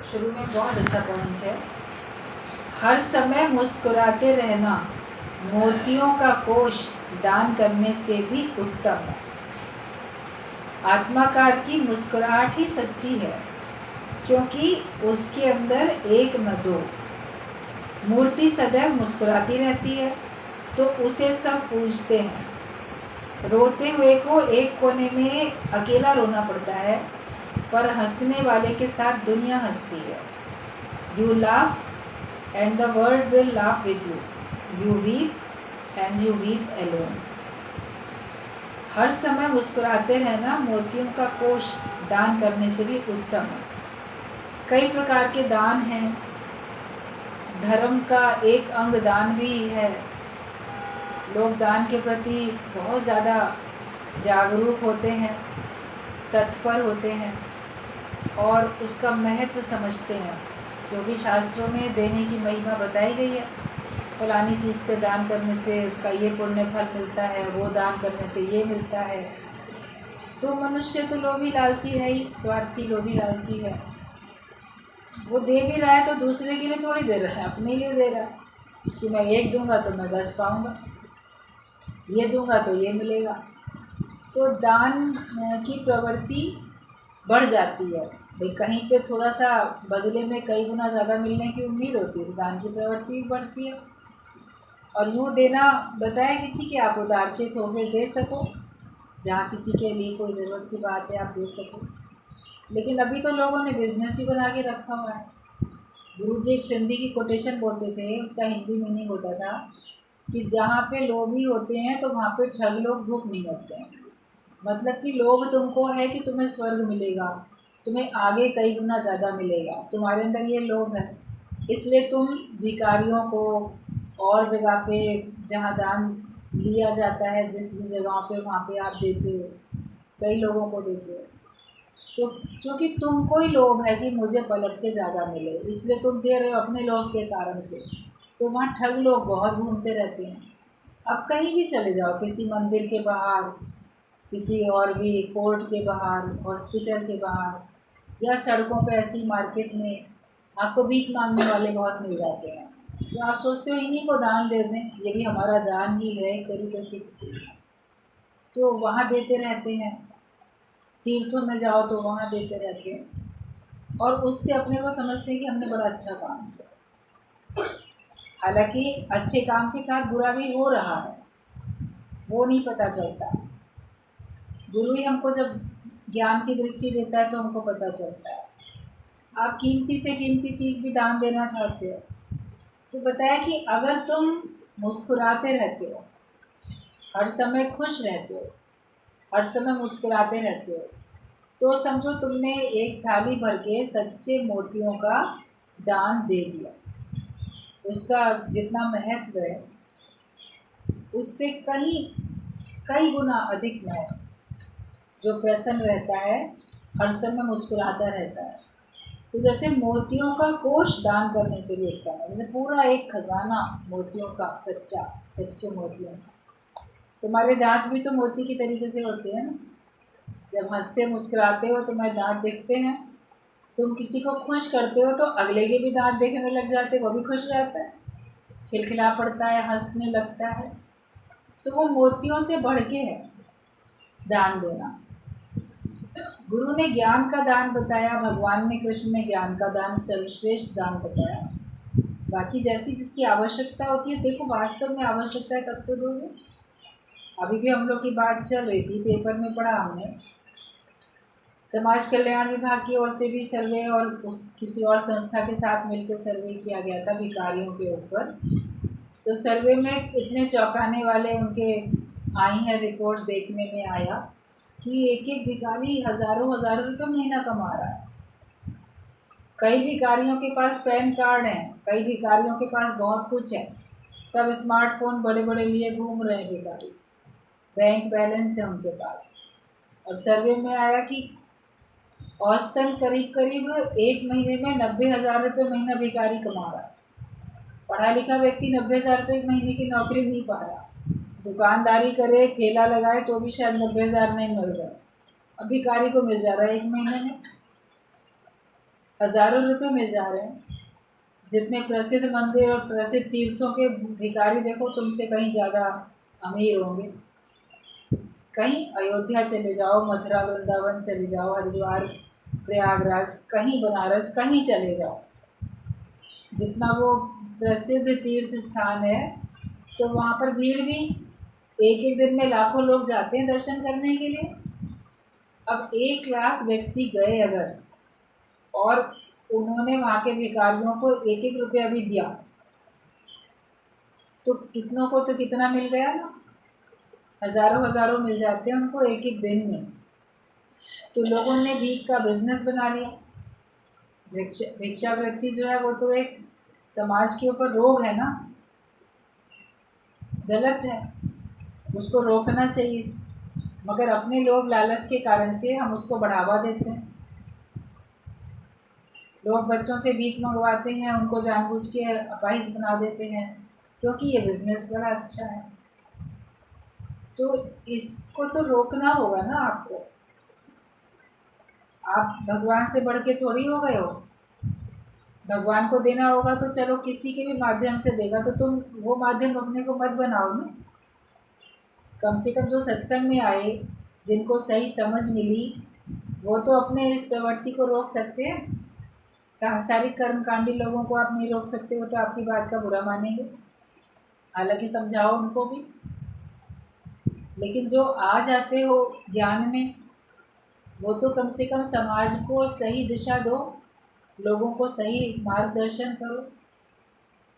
शुरू में बहुत अच्छा पॉइंट है। हर समय मुस्कुराते रहना मोतियों का कोष दान करने से भी उत्तम है। आत्माकार की मुस्कुराहट ही सच्ची है, क्योंकि उसके अंदर एक न दो। मूर्ति सदैव मुस्कुराती रहती है तो उसे सब पूजते हैं। रोते हुए को एक कोने में अकेला रोना पड़ता है, पर हंसने वाले के साथ दुनिया हंसती है। You laugh and the world will laugh with you. You weep and you weep alone. हर समय मुस्कुराते रहना मोतियों का कोष दान करने से भी उत्तम है। कई प्रकार के दान हैं। धर्म का एक अंग दान भी है। लोग दान के प्रति बहुत ज़्यादा जागरूक होते हैं, तत्पर होते हैं और उसका महत्व समझते हैं, क्योंकि शास्त्रों में देने की महिमा बताई गई है। फलानी चीज़ के दान करने से उसका ये पुण्य फल मिलता है, वो दान करने से ये मिलता है। तो मनुष्य तो लोभी लालची है ही, स्वार्थी लोभी लालची है। वो दे भी रहा है तो दूसरे के लिए थोड़ी दे रहा है, अपने लिए दे रहा है कि मैं एक दूंगा तो मैं 10 पाऊंगा, ये दूंगा तो ये मिलेगा। तो दान की प्रवृत्ति बढ़ जाती है। भाई कहीं पे थोड़ा सा बदले में कई गुना ज़्यादा मिलने की उम्मीद होती है, दान की प्रवृत्ति भी बढ़ती है। और यूँ देना बताया कि ठीक है, आप उदारचित होकर दे सको, जहाँ किसी के लिए कोई ज़रूरत की बात है आप दे सको। लेकिन अभी तो लोगों ने बिजनेस ही बना के रखा हुआ है। गुरुजी एक सिंधी की कोटेशन बोलते थे, उसका हिंदी मीनिंग होता था कि जहाँ पे लोभी होते हैं तो वहाँ पे ठग लोग भूख नहीं होते हैं। मतलब कि लोभ तुमको है कि तुम्हें स्वर्ग मिलेगा, तुम्हें आगे कई गुना ज़्यादा मिलेगा, तुम्हारे अंदर ये लोभ है, इसलिए तुम भिखारियों को और जगह पे जहाँ दान लिया जाता है, जिस जिस जगहों पे वहाँ पे आप देते हो, कई लोगों को देते हो। तो चूँकि तुमको ही लोभ है कि मुझे पलट के ज़्यादा मिले, इसलिए तुम दे रहे हो अपने लोभ के कारण से। तो वहाँ ठग लोग बहुत घूमते रहते हैं। अब कहीं भी चले जाओ, किसी मंदिर के बाहर, किसी और भी कोर्ट के बाहर, हॉस्पिटल के बाहर या सड़कों पे ऐसी मार्केट में आपको भीख मांगने वाले बहुत मिल जाते हैं। तो आप सोचते हो इन्हीं को दान दे दें, ये भी हमारा दान ही है एक तरीके से। तो वहाँ देते रहते हैं। तीर्थों में जाओ तो वहाँ देते रहते हैं और उससे अपने को समझते हैं कि हमने बड़ा अच्छा काम किया। हालांकि अच्छे काम के साथ बुरा भी हो रहा है, वो नहीं पता चलता। गुरु ही हमको जब ज्ञान की दृष्टि देता है तो हमको पता चलता है। आप कीमती से कीमती चीज़ भी दान देना चाहते हो तो बताया कि अगर तुम मुस्कुराते रहते हो, हर समय खुश रहते हो, हर समय मुस्कुराते रहते हो, तो समझो तुमने एक थाली भर के सच्चे मोतियों का दान दे दिया। उसका जितना महत्व है उससे कई गुना अधिक महत्व। जो प्रसन्न रहता है, हर समय मुस्कुराता रहता है, तो जैसे मोतियों का कोष दान करने से भी उत्तम है। जैसे पूरा एक खजाना मोतियों का, सच्चे मोतियों का। तुम्हारे दांत भी तो मोती की तरीके से होते हैं ना। जब हंसते मुस्कुराते हो तुम्हारे दांत दिखते हैं। तुम किसी को खुश करते हो तो अगले के भी दांत देखने लग जाते, वो भी खुश रहता है, खिलखिला पड़ता है, हंसने लगता है। तो वो मोतियों से बढ़ के है दान देना। गुरु ने ज्ञान का दान बताया, भगवान ने, कृष्ण ने ज्ञान का दान सर्वश्रेष्ठ दान बताया। बाकी जैसी जिसकी आवश्यकता होती है, देखो वास्तव में आवश्यकता है तब तो दोगे। अभी भी हम लोग की बात चल रही थी, पेपर में पढ़ा हमने, समाज कल्याण विभाग की ओर से भी सर्वे और किसी और संस्था के साथ मिलकर सर्वे किया गया था भिखारियों के ऊपर। तो सर्वे में इतने चौंकाने वाले उनके आई हैं रिपोर्ट्स देखने में आया कि एक एक भिखारी हज़ारों रुपये महीना कमा रहा है। कई भिखारियों के पास पैन कार्ड हैं, कई भिखारियों के पास बहुत कुछ है, सब स्मार्टफोन बड़े बड़े लिए घूम रहे हैं भिखारी, बैंक बैलेंस है उनके पास। और सर्वे में आया कि औसतन करीब एक महीने में 90,000 रुपये महीना भिखारी कमा रहा है। पढ़ा लिखा व्यक्ति 90,000 रुपये महीने की नौकरी नहीं पा रहा, दुकानदारी करे, ठेला लगाए तो भी शायद 90,000 नहीं मिल रहा, अब भिखारी को मिल जा रहा है एक महीने में। हज़ारों रुपए मिल जा रहे हैं। जितने प्रसिद्ध मंदिर और प्रसिद्ध तीर्थों के भिखारी देखो तुमसे कहीं ज़्यादा अमीर होंगे। कहीं अयोध्या चले जाओ, मथुरा वृंदावन चले जाओ, हरिद्वार प्रयागराज, कहीं बनारस, कहीं चले जाओ, जितना वो प्रसिद्ध तीर्थ स्थान है तो वहाँ पर भीड़ भी, एक एक दिन में लाखों लोग जाते हैं दर्शन करने के लिए। अब 1 लाख व्यक्ति गए अगर, और उन्होंने वहाँ के भिखारियों को 1-1 रुपया भी दिया, तो कितनों को तो कितना मिल गया ना, हज़ारों हज़ारों मिल जाते हैं उनको एक एक दिन में। तो लोगों ने भीख का बिजनेस बना लिया। भिक्षावृत्ति जो है वो तो एक समाज के ऊपर रोग है ना, गलत है, उसको रोकना चाहिए। मगर अपने लोभ लालच के कारण से हम उसको बढ़ावा देते हैं। लोग बच्चों से भीख मंगवाते हैं, उनको जानबूझ के अपाहिज बना देते हैं, क्योंकि ये बिज़नेस बड़ा अच्छा है। तो इसको तो रोकना होगा ना आपको। आप भगवान से बढ़ के थोड़ी हो गए हो। भगवान को देना होगा तो चलो किसी के भी माध्यम से देगा, तो तुम वो माध्यम अपने को मत बनाओ ना। कम से कम जो सत्संग में आए, जिनको सही समझ मिली, वो तो अपने इस प्रवृत्ति को रोक सकते हैं। सांसारिक कर्मकांडी लोगों को आप नहीं रोक सकते, हो तो आपकी बात का बुरा मानेंगे, हालांकि समझाओ उनको भी। लेकिन जो आ जाते हो ज्ञान में, वो तो कम से कम समाज को सही दिशा दो, लोगों को सही मार्गदर्शन करो।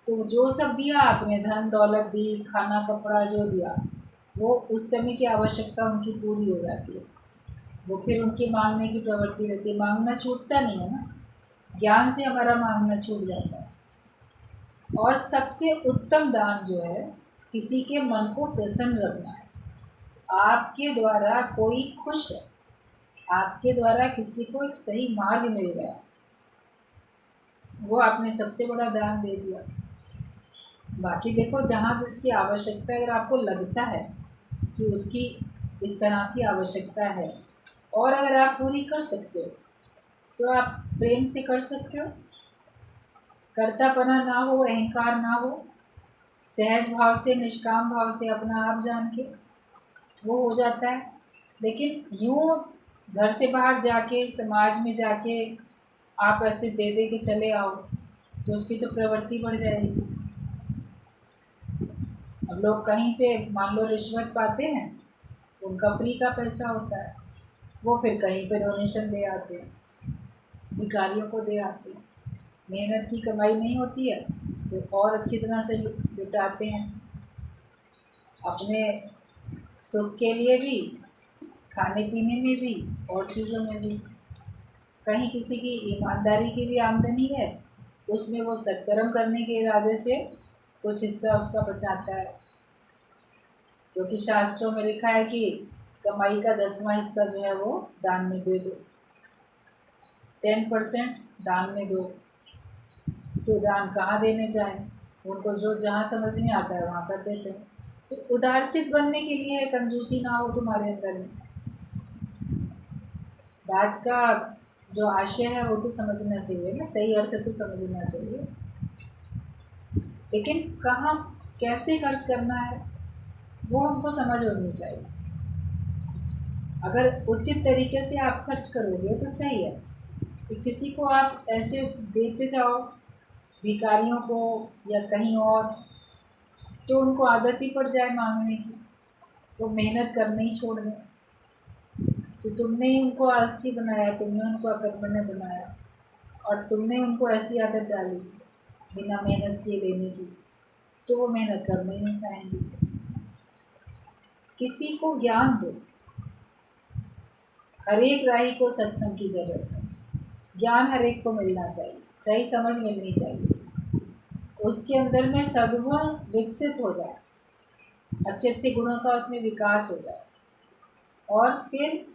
तो जो सब दिया आपने, धन दौलत दी, खाना कपड़ा जो दिया, वो उस समय की आवश्यकता उनकी पूरी हो जाती है। वो फिर उनकी मांगने की प्रवृत्ति रहती है। मांगना छूटता नहीं है ना, ज्ञान से हमारा मांगना छूट जाता है। और सबसे उत्तम दान जो है, किसी के मन को प्रसन्न रखना है। आपके द्वारा कोई खुश है, आपके द्वारा किसी को एक सही मार्ग मिल गया, वो आपने सबसे बड़ा दान दे दिया। बाकी देखो, जहाँ जिसकी आवश्यकता, अगर आपको लगता है कि उसकी इस तरह से आवश्यकता है और अगर आप पूरी कर सकते हो, तो आप प्रेम से कर सकते हो। कर्तापना ना हो, अहंकार ना हो, सहज भाव से, निष्काम भाव से, अपना आप जान के वो हो जाता है। लेकिन यूँ घर से बाहर जाके, समाज में जाके आप ऐसे दे दे के चले आओ, तो उसकी तो प्रवृत्ति बढ़ जाएगी। अब लोग कहीं से मान लो रिश्वत पाते हैं, उनका फ्री का पैसा होता है, वो फिर कहीं पे डोनेशन दे आते हैं, भिखारियों को दे आते हैं। मेहनत की कमाई नहीं होती है तो और अच्छी तरह से लुटाते हैं, अपने सुख के लिए भी, खाने पीने में भी और चीज़ों में भी। कहीं किसी की ईमानदारी की भी आमदनी है, उसमें वो सत्कर्म करने के इरादे से कुछ हिस्सा उसका बचाता है, क्योंकि शास्त्रों में लिखा है कि कमाई का 10वां हिस्सा जो है वो दान में दे दो, 10% दान में दो। तो दान कहाँ देने जाएं, उनको जो जहाँ समझ में आता है वहाँ कर देते हैं। तो उदारचित बनने के लिए है, कंजूसी ना हो तुम्हारे अंदर में। बात का जो आशय है वो तो समझना चाहिए ना, सही अर्थ तो समझना चाहिए। लेकिन कहाँ कैसे खर्च करना है वो हमको समझ होनी चाहिए। अगर उचित तरीके से आप खर्च करोगे तो सही है। कि किसी को आप ऐसे देते जाओ, भिखारियों को या कहीं और, तो उनको आदत ही पड़ जाए मांगने की, वो मेहनत करना ही छोड़ दें। तो तुमने ही उनको आलसी बनाया, तुमने उनको अकर्मण्य बनाया, और तुमने उनको ऐसी आदत डाली बिना मेहनत किए लेने की, तो वो मेहनत करना ही नहीं चाहेंगे। किसी को ज्ञान दो, हर एक राही को सत्संग की ज़रूरत है। ज्ञान हर एक को मिलना चाहिए, सही समझ मिलनी चाहिए, उसके अंदर में सद्गुण विकसित हो जाए, अच्छे अच्छे गुणों का उसमें विकास हो जाए, और फिर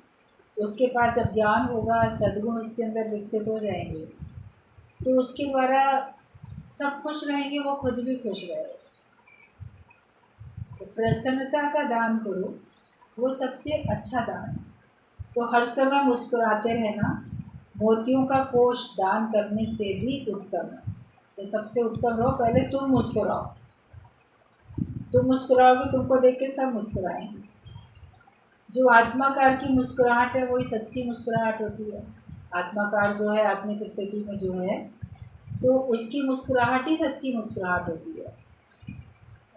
उसके पास जब ज्ञान होगा, सद्गुण उसके अंदर विकसित हो जाएंगे, तो उसके द्वारा सब खुश रहेंगे, वो खुद भी खुश रहेगा। तो प्रसन्नता का दान करो, वो सबसे अच्छा दान है। तो हर समय मुस्कुराते रहना, मोतियों का कोष दान करने से भी उत्तम है। तो सबसे उत्तम रहो, पहले तुम मुस्कुराओ। तुम मुस्कुराओगे, तुमको देख के सब मुस्कुराएंगे। जो आत्माकार की मुस्कुराहट है वही सच्ची मुस्कुराहट होती है। आत्माकार जो है, आत्मिक स्थिति में जो है, तो उसकी मुस्कुराहट ही सच्ची मुस्कुराहट होती है।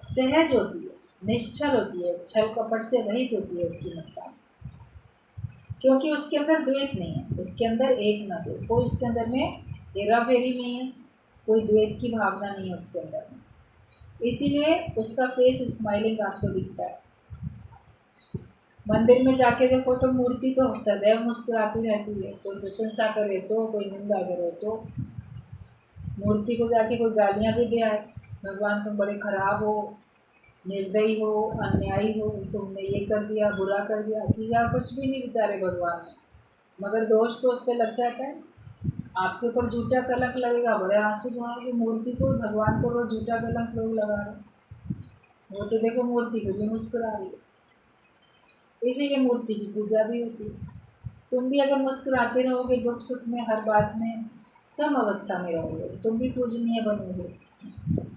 सहज होती है, निश्चल होती है, छल कपट से रहित होती है उसकी मुस्कान, क्योंकि उसके अंदर द्वेष नहीं है। उसके अंदर एक न दो, कोई उसके अंदर में हेरा फेरी नहीं है, कोई द्वेष की भावना नहीं है उसके अंदर में। इसीलिए उसका फेस स्माइलिंग आपको दिखता है। मंदिर में जाके देखो तो मूर्ति तो सदैव मुस्कुराती रहती है। कोई प्रशंसा करे तो, कोई निंदा करे तो। मूर्ति को जाके कोई गालियाँ भी दे आए, भगवान तुम बड़े खराब हो, निर्दयी हो, अन्यायी हो, तुमने ये कर दिया, बुरा कर दिया, किया कुछ भी नहीं बेचारे भगवान ने, मगर दोष तो उस पर लग जाता है। आपके ऊपर झूठा कलंक लगेगा, बड़े आंसू बहाओगे। मूर्ति को, भगवान को रोज झूठा कलंक लोग लगा रहे, वो तो देखो मूर्ति को भी मुस्कुरा रही है। इसीलिए मूर्ति की पूजा भी होती है। तुम भी अगर मुस्कुराते रहोगे, दुख सुख में, हर बात में, सब अवस्था में रहोगे, तुम भी पूजनीय बनोगे।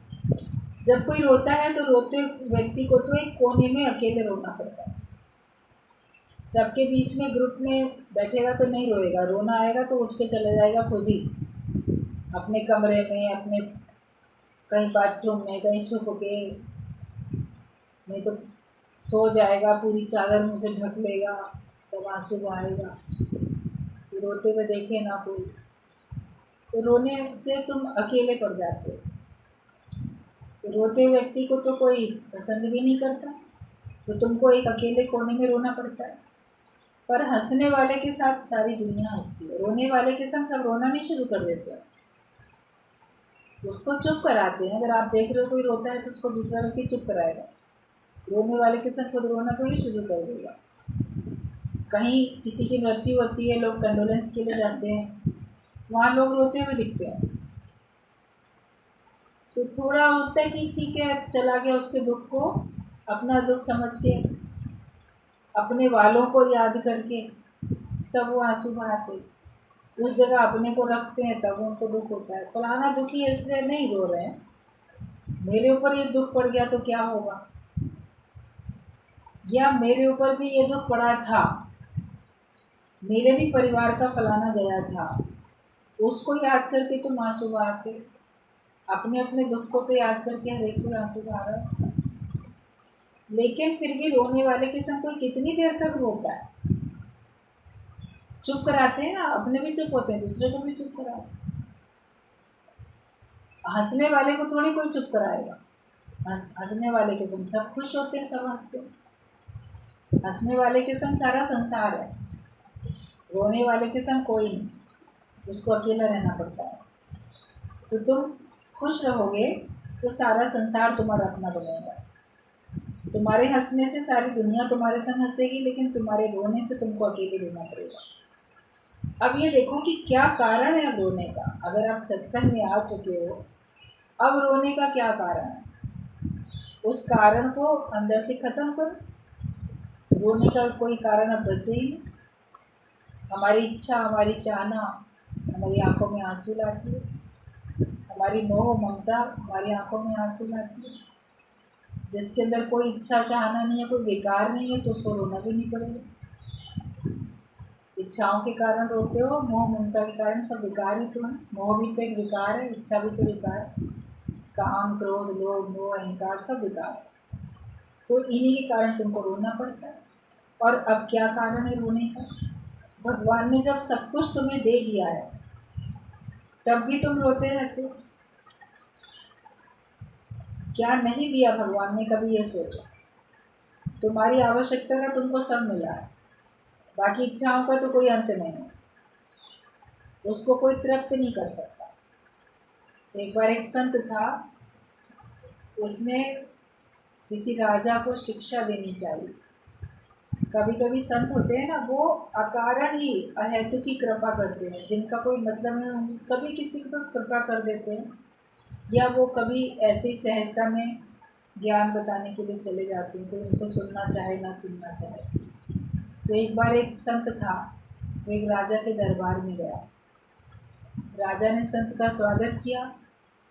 जब कोई रोता है तो रोते व्यक्ति को तो एक कोने में अकेले रोना पड़ता है। सबके बीच में ग्रुप में बैठेगा तो नहीं रोएगा, रोना आएगा तो उठ के चला जाएगा खुद ही अपने कमरे में, अपने कहीं बाथरूम में, कहीं छुप के, नहीं तो सो जाएगा, पूरी चादर मुँह से ढक लेगा, तब आंसू बहाएगा। रोते हुए देखे ना कोई, तो रोने से तुम अकेले पड़ जाते हो। तो रोते व्यक्ति को तो कोई पसंद भी नहीं करता, तो तुमको एक अकेले कोने में रोना पड़ता है। पर हंसने वाले के साथ सारी दुनिया हंसती है, रोने वाले के संग सब रोना नहीं शुरू कर देते हैं, उसको चुप कराते हैं। अगर आप देख रहे हो कोई रोता है तो उसको दूसरा व्यक्ति चुप कराएगा, रोने वाले के संग खुद रोना थोड़ी शुरू कर देगा। कहीं किसी की मृत्यु होती है, लोग कंडोलेंस के लिए जाते हैं, वहाँ लोग रोते हुए दिखते हैं, तो थोड़ा होता है कि ठीक है चला गया, उसके दुख को अपना दुख समझ के, अपने वालों को याद करके, तब वो आंसू बहाते, उस जगह अपने को रखते हैं, तब उनको दुख होता है। फलाना दुखी है इसलिए नहीं रो रहे हैं, मेरे ऊपर ये दुख पड़ गया तो क्या होगा, या मेरे ऊपर भी ये दुख पड़ा था, मेरे भी परिवार का फलाना गया था, उसको याद करके तुम आंसू बहाते। अपने अपने दुख को तो याद करके हर एक को आंसू बहा रहा है। लेकिन फिर भी रोने वाले के संग कोई कितनी देर तक रोता है, चुप कराते हैं ना, अपने भी चुप होते हैं, दूसरे को भी चुप कराते हैं। हंसने वाले को थोड़ी कोई चुप कराएगा, हंसने वाले के संग सब खुश होते हैं, सब हंसते हैं। हंसने वाले के संग सारा संसार है, रोने वाले के संग कोई नहीं, उसको अकेला रहना पड़ता है। तो तुम खुश रहोगे तो सारा संसार तुम्हारा अपना बनेगा। तुम्हारे हंसने से सारी दुनिया तुम्हारे संग हंसेगी, लेकिन तुम्हारे रोने से तुमको अकेले रोना पड़ेगा। अब ये देखो कि क्या कारण है रोने का। अगर आप सत्संग में आ चुके हो, अब रोने का क्या कारण है, उस कारण को अंदर से ख़त्म करो। रोने का कोई कारण अब बचे ही नहीं। हमारी इच्छा, हमारी चाहना हमारी आंखों में आंसू लाती है, हमारी मोह ममता हमारी आंखों में आंसू लाती है। जिसके अंदर कोई इच्छा चाहना नहीं है, कोई विकार नहीं है, तो उसको रोना भी नहीं पड़ेगा। इच्छाओं के कारण रोते हो, मोह ममता के कारण, सब विकार ही तो है। मोह भी तो एक विकार है, इच्छा भी तो विकार है, काम क्रोध लोभ मोह अहंकार सब विकार है। तो इन्हीं के कारण तुमको रोना पड़ता है। और अब क्या कारण है रोने का? भगवान ने जब सब कुछ तुम्हें दे दिया है, तब भी तुम रोते रहते हो। क्या नहीं दिया भगवान ने, कभी ये सोचो। तुम्हारी आवश्यकता का तुमको सब मिला है, बाकी इच्छाओं का तो कोई अंत नहीं है, उसको कोई तृप्त नहीं कर सकता। एक बार एक संत था, उसने किसी राजा को शिक्षा देनी चाहिए। कभी कभी संत होते हैं ना, वो अकारण ही अहेतु की कृपा करते हैं, जिनका कोई मतलब नहीं, कभी किसी को कृपा कर देते हैं, या वो कभी ऐसे ही सहजता में ज्ञान बताने के लिए चले जाते हैं, कोई उनसे सुनना चाहे ना सुनना चाहे। तो एक बार एक संत था, वो एक राजा के दरबार में गया। राजा ने संत का स्वागत किया।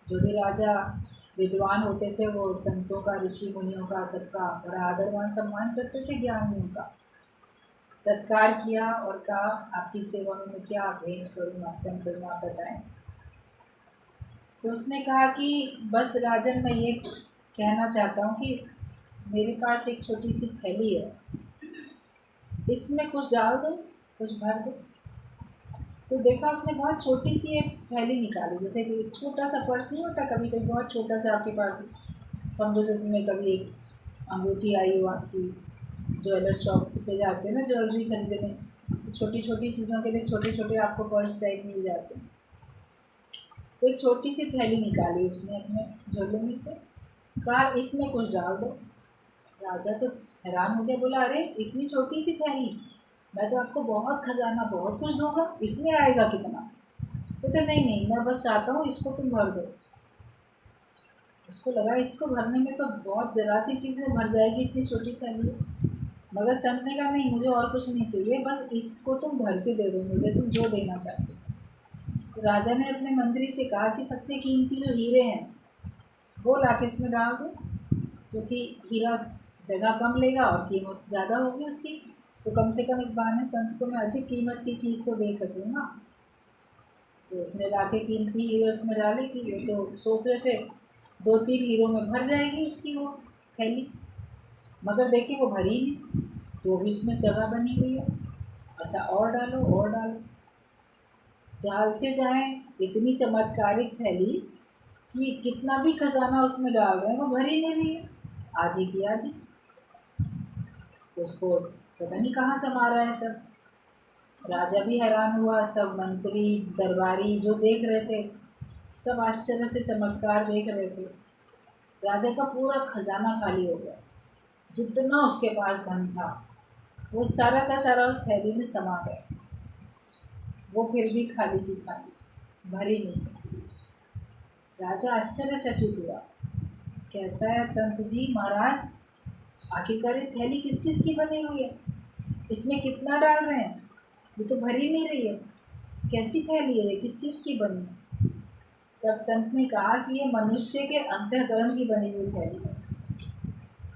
जो भी राजा विद्वान होते थे वो संतों का, ऋषि मुनियों का, सबका बड़ा आदरवान सम्मान करते थे, ज्ञानियों का सत्कार किया और कहा आपकी सेवा में मैं क्या भेंट करूँ, अर्पण करूँ, आप बताएं। तो उसने कहा कि बस राजन, मैं ये कहना चाहता हूँ कि मेरे पास एक छोटी सी थैली है, इसमें कुछ डाल दो, कुछ भर दो। तो देखा उसने बहुत छोटी सी एक थैली निकाली, जैसे कि एक छोटा सा पर्स नहीं होता कभी कभी, बहुत छोटा सा आपके पास, समझो जैसे में कभी एक अंगूठी आई हो आपकी, ज्वेलर शॉप पे जाते हैं ना ज्वेलरी खरीदने, तो छोटी छोटी चीज़ों के लिए छोटे छोटे आपको पर्स टाइप मिल जाते हैं। तो एक छोटी सी थैली निकाली उसने अपने झोले में से, कहा इसमें कुछ डाल दो। राजा तो हैरान हो गया, बोला अरे इतनी छोटी सी थैली, मैं तो आपको बहुत खजाना, बहुत कुछ दूंगा, इसमें आएगा कितना? कहते नहीं नहीं, मैं बस चाहता हूँ इसको तुम भर दो। उसको लगा इसको भरने में तो बहुत ज़रा सी चीज़ में भर जाएगी, इतनी छोटी थैली है। मगर संत ने कहा नहीं, मुझे और कुछ नहीं चाहिए, बस इसको तुम भर के दे दो मुझे, तुम जो देना चाहते हो। तो राजा ने अपने मंत्री से कहा कि सबसे कीमती जो हीरे हैं वो ला के इसमें डाल दो, क्योंकि हीरा जगह कम लेगा और कीमत ज़्यादा होगी उसकी, तो कम से कम इस बहाने संत को मैं अधिक कीमत की चीज़ तो दे सकूँगा। तो उसने ला के कीमती हीरे उसमें डाले कि वो तो सोच रहे थे 2-3 हीरों में भर जाएगी उसकी वो थैली, मगर देखिए वो भरी नहीं, तो भी उसमें जगह बनी हुई है। अच्छा और डालो और डालो, डालते जाएं, इतनी चमत्कारिक थैली कि कितना भी खजाना उसमें डाल रहे हैं वो भरी नहीं रही है, आधी की आधी। उसको पता नहीं कहाँ से मारा है सब। राजा भी हैरान हुआ, सब मंत्री दरबारी जो देख रहे थे सब आश्चर्य से चमत्कार देख रहे थे। राजा का पूरा खजाना खाली हो गया, जितना उसके पास धन था वो सारा का सारा उस थैली में समा गया। वो फिर भी खाली की खाली, भरी नहीं। राजा आश्चर्यचकित हुआ, कहता है संत जी महाराज, आखिरकार ये थैली किस चीज़ की बनी हुई है, इसमें कितना डाल रहे हैं, ये तो भरी नहीं रही है, कैसी थैली है, किस चीज़ की बनी है? तब संत ने कहा कि ये मनुष्य के अंतःकरण की बनी हुई थैली है,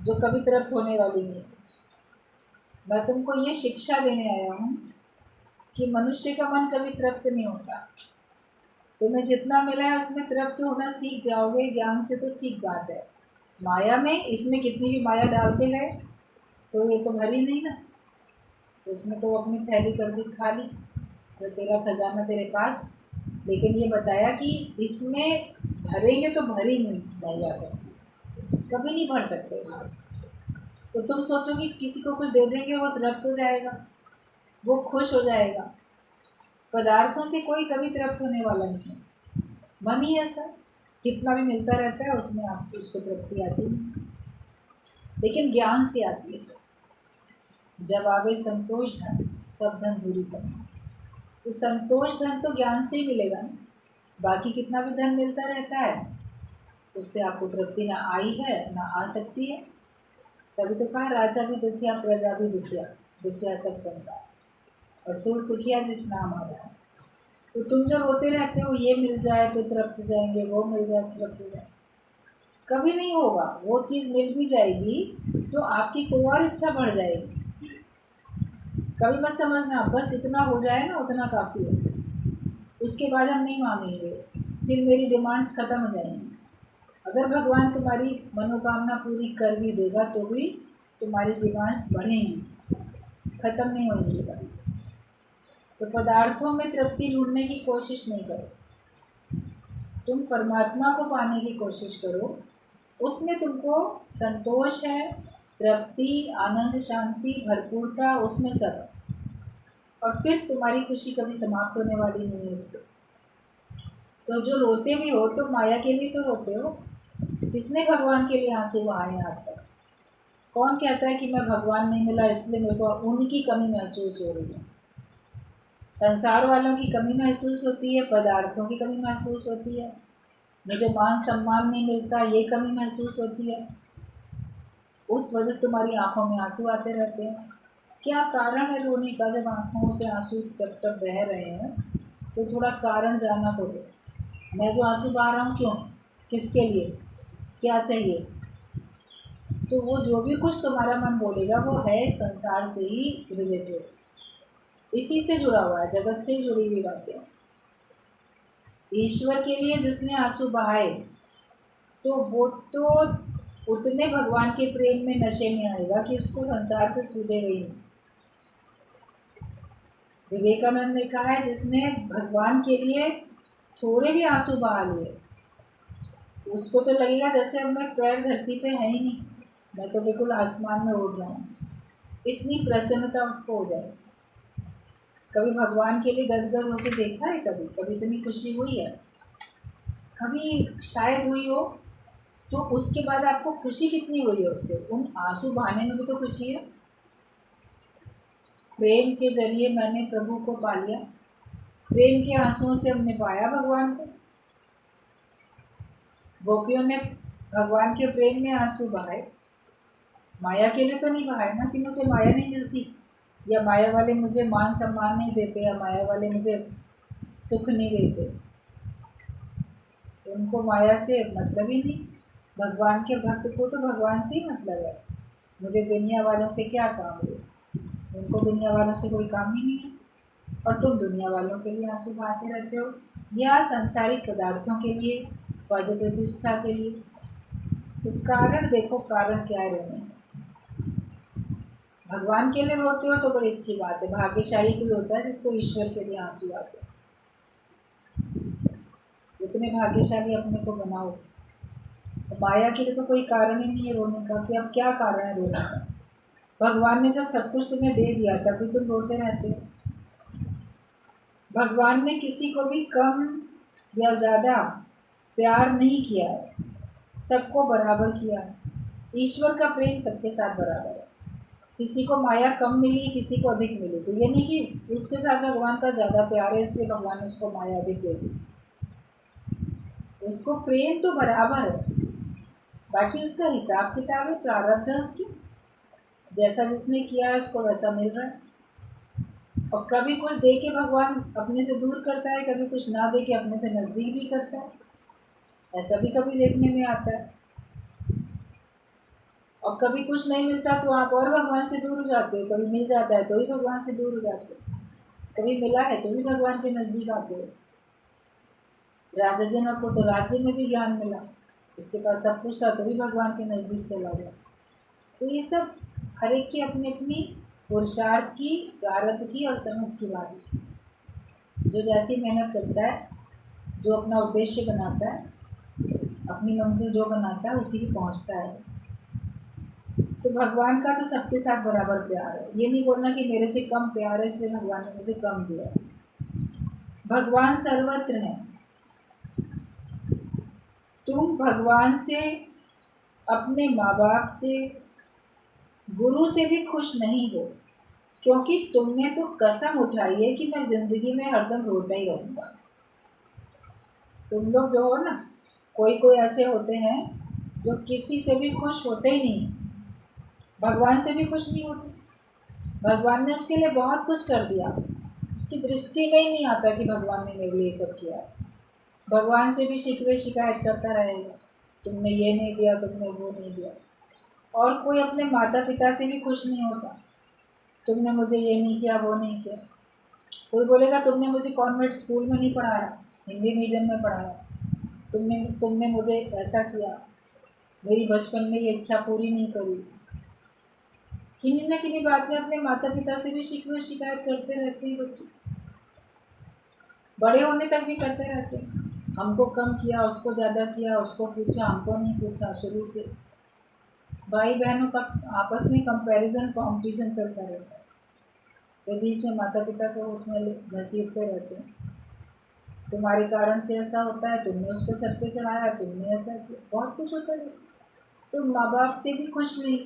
जो कभी तृप्त होने वाली नहीं है। मैं तुमको ये शिक्षा देने आया हूँ कि मनुष्य का मन कभी तृप्त नहीं होता। तुम्हें जितना मिला है उसमें तृप्त होना सीख जाओगे ज्ञान से तो ठीक बात है, माया में इसमें कितनी भी माया डालते गए तो ये तो भरी नहीं ना, तो उसने तो अपनी थैली कर दी खाली, तो तेरा खजाना तेरे पास। लेकिन ये बताया कि इसमें भरेंगे तो भरी नहीं जा सकती, कभी नहीं भर सकते उसको। तो तुम सोचो कि किसी को कुछ दे देंगे वो तृप्त हो जाएगा, वो खुश हो जाएगा, पदार्थों से कोई कभी तृप्त होने वाला नहीं है। मन ही ऐसा, कितना भी मिलता रहता है उसमें आपको उसको तृप्ति आती नहीं, लेकिन ज्ञान से आती है। जब आवे संतोष धन, सब धन धूरी समान। तो संतोष धन तो ज्ञान से ही मिलेगा ना, बाकी कितना भी धन मिलता रहता है उससे आपको तृप्ति ना आई है ना आ सकती है। तभी तो कहा राजा भी दुखिया प्रजा भी दुखिया, दुखिया सब संसार और सो सुखिया जिस नाम आ रहा है। तो तुम जो रोते रहते हो ये मिल जाए तो तृप्त जाएंगे, वो मिल जाए तो तृप्त जाए, कभी नहीं होगा। वो चीज़ मिल भी जाएगी तो आपकी कोई और इच्छा बढ़ जाएगी। कभी मत समझना बस इतना हो जाए ना उतना काफ़ी है, उसके बाद हम नहीं मांगेंगे, फिर मेरी डिमांड्स ख़त्म हो जाएंगी। अगर भगवान तुम्हारी मनोकामना पूरी कर भी देगा तो भी तुम्हारी डिमांड्स बढ़ेंगी, ख़त्म नहीं होंगी कभी। तो पदार्थों में तृप्ति ढूंढने की कोशिश नहीं करो, तुम परमात्मा को पाने की कोशिश करो, उसमें तुमको संतोष है, तृप्ति, आनंद, शांति, भरपूरता, उसमें सब है। और फिर तुम्हारी खुशी कभी समाप्त होने वाली नहीं है उससे। तो जो रोते भी हो तो माया के लिए तो रोते हो, किसने भगवान के लिए आंसू बहाए आज तक? कौन कहता है कि मैं भगवान नहीं मिला इसलिए मेरे को उनकी कमी महसूस हो रही है? संसार वालों की कमी महसूस होती है, पदार्थों की कमी महसूस होती है, मुझे मान सम्मान नहीं मिलता ये कमी महसूस होती है, उस वजह से तुम्हारी आंखों में आंसू आते रहते हैं। क्या कारण है रोने का? जब आंखों से आंसू टप टप बह रहे हैं तो थोड़ा कारण जानना पड़ेगा। मैं जो आंसू बहा रहा हूँ क्यों, किसके लिए, क्या चाहिए। तो वो जो भी कुछ तुम्हारा मन बोलेगा वो है संसार से ही रिलेटेड, इसी से जुड़ा हुआ है, जगत से ही जुड़ी हुई बातें। ईश्वर के लिए जिसने आंसू बहाए तो वो तो उतने भगवान के प्रेम में नशे में आएगा कि उसको संसार फिर सूझेगा ही नहीं। विवेकानंद ने कहा है जिसने भगवान के लिए थोड़े भी आंसू बहा लिए उसको तो लगेगा जैसे अब मैं पैर धरती पे है ही नहीं, मैं तो बिल्कुल आसमान में उड़ रहा हूँ। इतनी प्रसन्नता उसको हो जाए। कभी भगवान के लिए गदगद होकर देखा है? कभी कभी इतनी खुशी हुई है? कभी शायद हुई हो। तो उसके बाद आपको खुशी कितनी हुई है उससे? उन आंसू बहाने में भी तो खुशी है। प्रेम के जरिए मैंने प्रभु को पा लिया, प्रेम के आंसुओं से हमने पाया भगवान को। गोपियों ने भगवान के प्रेम में आंसू बहाए, माया के लिए तो नहीं बहाए ना कि मुझे माया नहीं मिलती, या माया वाले मुझे मान सम्मान नहीं देते, या माया वाले मुझे सुख नहीं देते। उनको माया से मतलब ही नहीं। भगवान के भक्त को तो भगवान से ही मतलब है। मुझे दुनिया वालों से क्या काम है? उनको दुनिया वालों से कोई काम ही नहीं है। और तुम दुनिया वालों के लिए आंसू बहाते रहते हो, या सांसारिक पदार्थों के लिए, पद प्रतिष्ठा के लिए। तो कारण देखो, कारण क्या है रोने। भगवान के लिए रोते हो तो बड़ी अच्छी बात है, भाग्यशाली कोई होता है जिसको ईश्वर के लिए आंसू आते हैं। इतने भाग्यशाली अपने को बनाओ। तो माया के लिए तो कोई कारण ही नहीं है रोने का कि अब क्या कारण है रोने का। भगवान ने जब सब कुछ तुम्हें दे दिया तभी तुम रोते रहते हो। भगवान ने किसी को भी कम या ज़्यादा प्यार नहीं किया है, सबको बराबर किया है। ईश्वर का प्रेम सबके साथ बराबर है। किसी को माया कम मिली, किसी को अधिक मिली, तो ये नहीं कि उसके साथ भगवान का ज़्यादा प्यार है इसलिए भगवान ने उसको माया अधिक दे दी। उसको प्रेम तो बराबर है, बाकी उसका हिसाब किताब है, प्रारब्ध है उसकी। जैसा जिसने किया है उसको वैसा मिल रहा है। और कभी कुछ दे के भगवान अपने से दूर करता है, कभी कुछ ना दे के अपने से नज़दीक भी करता है। ऐसा भी कभी देखने में आता है। और कभी कुछ नहीं मिलता तो आप और भगवान से दूर हो जाते हो, कभी मिल जाता है तो भी भगवान से दूर हो जाते हो, कभी मिला है तो भी भगवान के नज़दीक आते हो। राजा जनक को तो राज्य में भी ज्ञान मिला, उसके पास सब कुछ था तो भी भगवान के नज़दीक चला गया। तो ये सब हर एक की अपनी अपनी पुरुषार्थ की, प्रारब्ध की और समझ की बात है। जो जैसी मेहनत करता है, जो अपना उद्देश्य बनाता है, अपनी मंजिल जो बनाता है उसी की पहुंचता है। तो भगवान का तो सबके साथ बराबर प्यार है। ये नहीं बोलना कि मेरे से कम प्यार है इसलिए भगवान ने मुझे कम दिया। भगवान सर्वत्र है। तुम भगवान से, अपने माँ बाप से, गुरु से भी खुश नहीं हो, क्योंकि तुमने तो कसम उठाई है कि मैं जिंदगी में हरदम रोता ही रहूँगा। तुम लोग जो हो ना, कोई कोई ऐसे होते हैं जो किसी से भी खुश होते ही नहीं, भगवान से भी खुश नहीं होते। भगवान ने उसके लिए बहुत कुछ कर दिया, उसकी दृष्टि में ही नहीं आता कि भगवान ने मेरे लिए सब किया। भगवान से भी शिकवे शिकायत करता रहेगा, तुमने ये नहीं दिया, तुमने वो नहीं दिया। और कोई अपने माता पिता से भी खुश नहीं होता, तुमने मुझे ये नहीं किया, वो नहीं किया। कोई बोलेगा तुमने मुझे कॉन्वेंट स्कूल में नहीं पढ़ाया, हिंदी मीडियम में पढ़ाया, तुमने मुझे ऐसा किया, मेरी बचपन में ये इच्छा पूरी नहीं करी। किन्हीं न किन्हीं बात में अपने माता पिता से भी शिकवे शिकायत करते रहते हैं बच्चे, बड़े होने तक भी करते रहते हैं। हमको कम किया, उसको ज़्यादा किया, उसको पूछा, हमको नहीं पूछा। शुरू से भाई बहनों का आपस में कंपैरिजन, कंपटीशन चलता रहता है। तो बीच में माता पिता को उसमें घसीटते रहते हैं, तुम्हारे कारण से ऐसा होता है, तुमने उसको सर पे चढ़ाया, तुमने ऐसा किया, बहुत कुछ होता है। तो माँ बाप से भी खुश नहीं,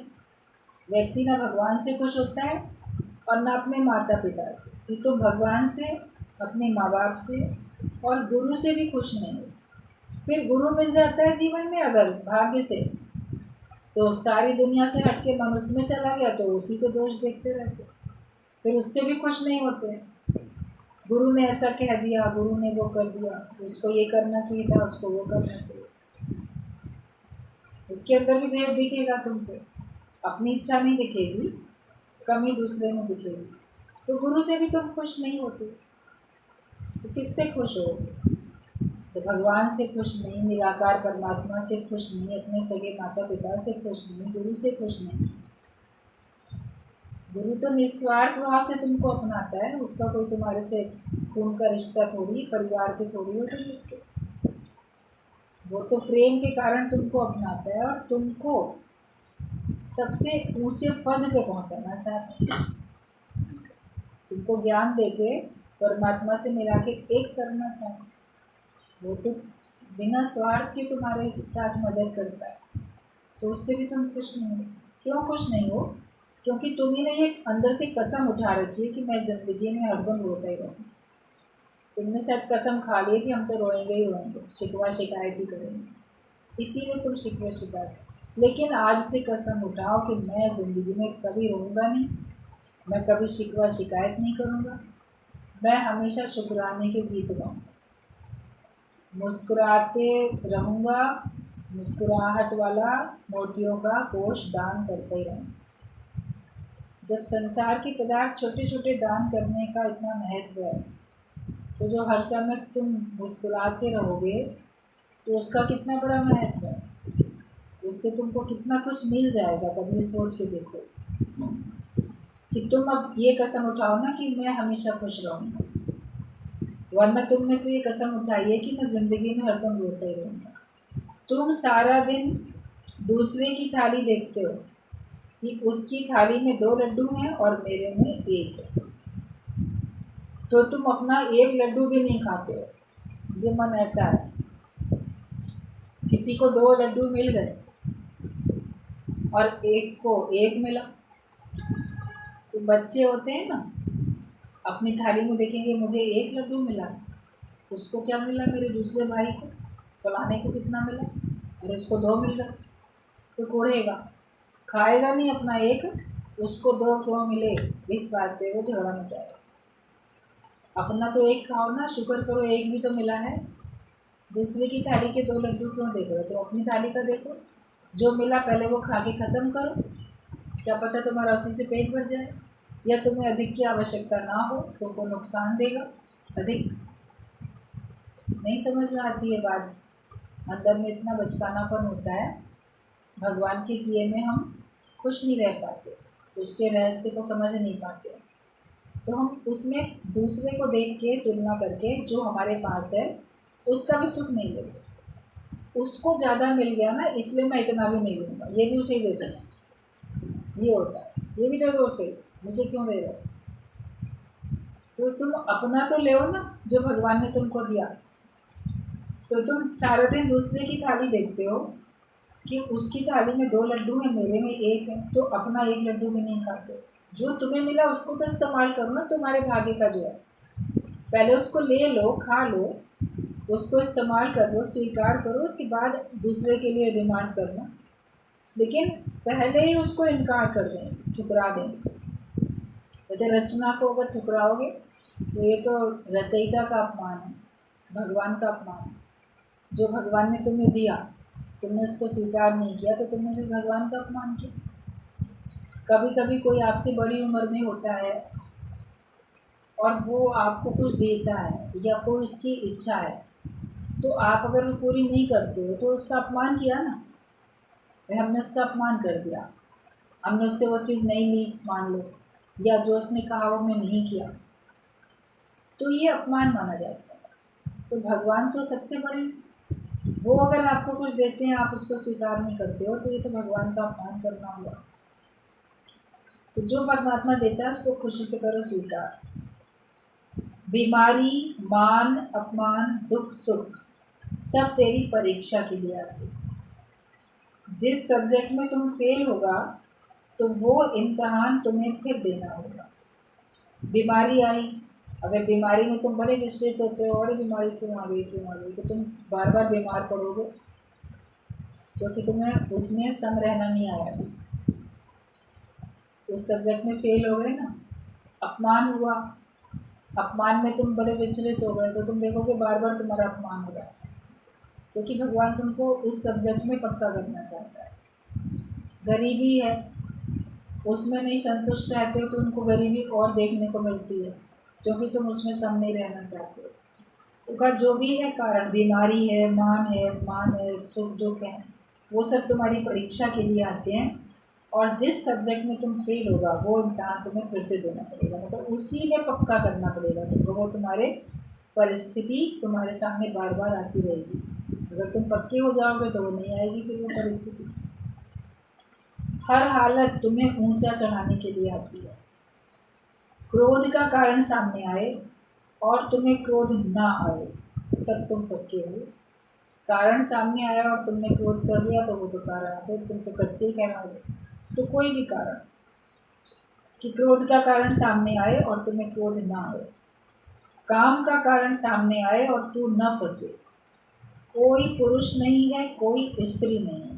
व्यक्ति ना भगवान से खुश होता है और ना अपने माता पिता से। कि तो भगवान से, अपने माँ बाप से और गुरु से भी खुश नहीं हो। फिर गुरु मिल जाता है जीवन में अगर भाग्य से, तो सारी दुनिया से हटके मन उसमें चला गया तो उसी को दोष देखते रहते, फिर उससे भी खुश नहीं होते। गुरु ने ऐसा कह दिया, गुरु ने वो कर दिया, उसको ये करना चाहिए था, उसको वो करना चाहिए। उसके अंदर भी भेद दिखेगा तुमको, अपनी इच्छा नहीं दिखेगी, कमी दूसरे में दिखेगी। तो गुरु से भी तुम खुश नहीं होते, तो किससे खुश हो? तो भगवान से खुश नहीं, निराकार परमात्मा से खुश नहीं, अपने सगे माता पिता से खुश नहीं, गुरु से खुश नहीं। गुरु तो निस्वार्थ भाव से तुमको अपनाता है, उसका कोई तुम्हारे से खून का रिश्ता थोड़ी, परिवार के थोड़ी हो तुम उसके। वो तो प्रेम के कारण तुमको अपनाता है और तुमको सबसे ऊंचे पद पे पहुंचाना चाहता है। तुमको ज्ञान देके परमात्मा से मिला के एक करना चाहता है। वो तो बिना स्वार्थ के तुम्हारे साथ मदद करता है, तो उससे भी तुम खुश नहीं हो। क्यों खुश नहीं हो? क्योंकि तुम्ही ने एक अंदर से कसम उठा रखी है कि मैं ज़िंदगी में हरदम रोता ही रहूँ। तुमने शायद कसम खा ली कि हम तो रोएंगे ही रोएंगे, शिकवा शिकायत ही करेंगे, इसीलिए तुम शिकवा शिकायत। लेकिन आज से कसम उठाओ कि मैं ज़िंदगी में कभी रोऊंगा नहीं, मैं कभी शिकवा शिकायत नहीं करूँगा, मैं हमेशा शुक्राने के गीत गाऊँगा, मुस्कुराते रहूँगा, मुस्कुराहट वाला मोतियों का कोष दान करते ही रहूँगा। जब संसार के पदार्थ छोटे छोटे दान करने का इतना महत्व है, तो जो हर समय तुम मुस्कुराते रहोगे तो उसका कितना बड़ा महत्व है, उससे तुमको कितना कुछ मिल जाएगा। कभी सोच के देखो कि तुम अब ये कसम उठाओ ना कि मैं हमेशा खुश रहूँगा, वरना तुमने तो ये कसम उठाई है कि मैं ज़िंदगी में हरदम रोता ही रहूँगा। तुम सारा दिन दूसरे की थाली देखते हो कि उसकी थाली में 2 लड्डू हैं और मेरे में 1 है, तो तुम अपना 1 लड्डू भी नहीं खाते हो। ये मन ऐसा है। किसी को 2 लड्डू मिल गए और एक को 1 मिला, तो बच्चे होते हैं ना, अपनी थाली में देखेंगे मुझे 1 लड्डू मिला, उसको क्या मिला, मेरे दूसरे भाई को फलाने को कितना मिला, और उसको 2 मिल गए, तो कोड़ेगा, खाएगा नहीं अपना 1, उसको 2 क्यों मिले, इस बात पे वो झगड़ा मचाएगा। अपना तो 1 खाओ ना, शुक्र करो 1 भी तो मिला है। दूसरे की थाली के 2 लड्डू क्यों देख रहे हो? तो अपनी थाली का देखो, जो मिला पहले वो खा के ख़त्म करो, क्या पता तुम्हारा उसी से पेट भर जाए, या तुम्हें अधिक की आवश्यकता ना हो, तुमको नुकसान देगा अधिक। नहीं समझ में आती है बात, अंदर में इतना बचकानापन होता है, भगवान के किए में हम खुश नहीं रह पाते, उसके रहस्य को समझ नहीं पाते। तो हम उसमें दूसरे को देख के तुलना करके जो हमारे पास है उसका भी सुख नहीं लेते। उसको ज़्यादा मिल गया ना, इसलिए मैं इतना भी नहीं लूँगा, ये भी उसे ही दे दूँगा, ये होता है, ये भी दे दो उसे, मुझे क्यों दे रहे? तो तुम अपना तो ले ना जो भगवान ने तुमको दिया। तो तुम सारा दिन दूसरे की थाली देखते हो कि उसकी थाली में 2 लड्डू हैं, मेरे में 1 है, तो अपना 1 लड्डू भी नहीं खाते। जो तुम्हें मिला उसको तो इस्तेमाल करो ना, तुम्हारे भाग्य का जो है, पहले उसको ले लो, खा लो, उसको इस्तेमाल कर लो, स्वीकार करो, उसके बाद दूसरे के लिए डिमांड करना। लेकिन पहले ही उसको इनकार कर दें, ठुकरा दें। कहते रचना को अगर ठुकराओगे तो ये तो रचयिता का अपमान है, भगवान का अपमान है। जो भगवान ने तुम्हें दिया, तुमने उसको स्वीकार नहीं किया, तो तुमने सिर्फ भगवान का अपमान किया। कभी कभी कोई आपसे बड़ी उम्र में होता है और वो आपको कुछ देता है या कोई उसकी इच्छा है, तो आप अगर वो पूरी नहीं करते हो तो उसका अपमान किया ना, भाई हमने उसका अपमान कर दिया, हमने उससे वो चीज़ नहीं ली मान लो, या जो उसने कहा वो हमने नहीं किया, तो ये अपमान माना जाता है। तो भगवान तो सबसे बड़े, वो अगर आपको कुछ देते हैं आप उसको स्वीकार नहीं करते हो, तो ये तो भगवान का अपमान करना हुआ। तो जो परमात्मा देता है उसको खुशी से करो स्वीकार। बीमारी, मान, अपमान, दुख, सुख सब तेरी परीक्षा के लिए आते हैं। जिस सब्जेक्ट में तुम फेल होगा तो वो इम्तहान तुम्हें फिर देना होगा। बीमारी आई, अगर बीमारी में तुम बड़े विचलित होते हो, और बीमारी क्यों आ गई क्यों आ गई, तो तुम बार बार बीमार पड़ोगे, क्योंकि तुम्हें उसमें सम रहना नहीं आया, उस सब्जेक्ट में फेल हो गए ना। अपमान हुआ, अपमान में तुम बड़े विचलित हो गए तो तुम देखोगे बार बार तुम्हारा अपमान हो रहा है, क्योंकि भगवान तुमको उस सब्जेक्ट में पक्का करना चाहता है। गरीबी है, उसमें नहीं संतुष्ट रहते हो तो उनको गरीबी और देखने को मिलती है, क्योंकि तुम उसमें सम नहीं रहना चाहते हो। तो का जो भी है कारण, बीमारी है, मान है, सुख दुख है, वो सब तुम्हारी परीक्षा के लिए आते हैं। और जिस सब्जेक्ट में तुम फेल होगा वो इम्तहान तुम्हें फिर से देना पड़ेगा, मतलब उसी में पक्का करना पड़ेगा तुमको। वो तुम्हारे परिस्थिति तुम्हारे सामने बार बार आती रहेगी। अगर तुम पक्के हो जाओगे तो वो नहीं आएगी फिर वो परिस्थिति। हर हालत तुम्हें ऊंचा चढ़ाने के लिए आती है। क्रोध का कारण सामने आए और तुम्हें क्रोध ना आए तब तुम पक्के हो। कारण सामने आया और तुमने क्रोध कर लिया तो वो तो कारण आते, तुम तो कच्चे ही कहना। तो कोई भी कारण, कि क्रोध का कारण सामने आए और तुम्हें क्रोध ना आए, काम का कारण सामने आए और तू न फंसे। कोई पुरुष नहीं है, कोई स्त्री नहीं है,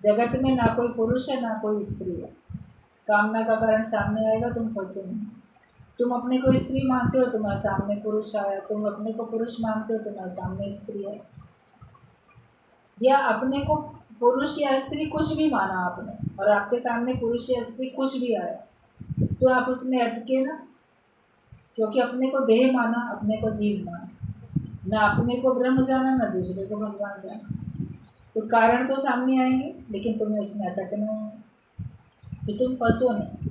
जगत में ना कोई पुरुष है ना कोई स्त्री है। कामना का कारण सामने आएगा, तुम फंसो नहीं। तुम अपने को स्त्री मानते हो, तुम्हारे सामने पुरुष आया, तुम अपने को पुरुष मानते हो, तुम्हारे सामने स्त्री है। या अपने को पुरुष या स्त्री कुछ भी माना आपने और आपके सामने पुरुष या स्त्री कुछ भी आया, तो आप उसमें अटके ना, क्योंकि अपने को देह माना, अपने को जीव माना, ना अपने को ब्रह्म जाना ना दूसरे को भगवान जाना। तो कारण तो सामने आएंगे लेकिन तुम्हें उसमें अटकना है, तो तुम फंसो नहीं।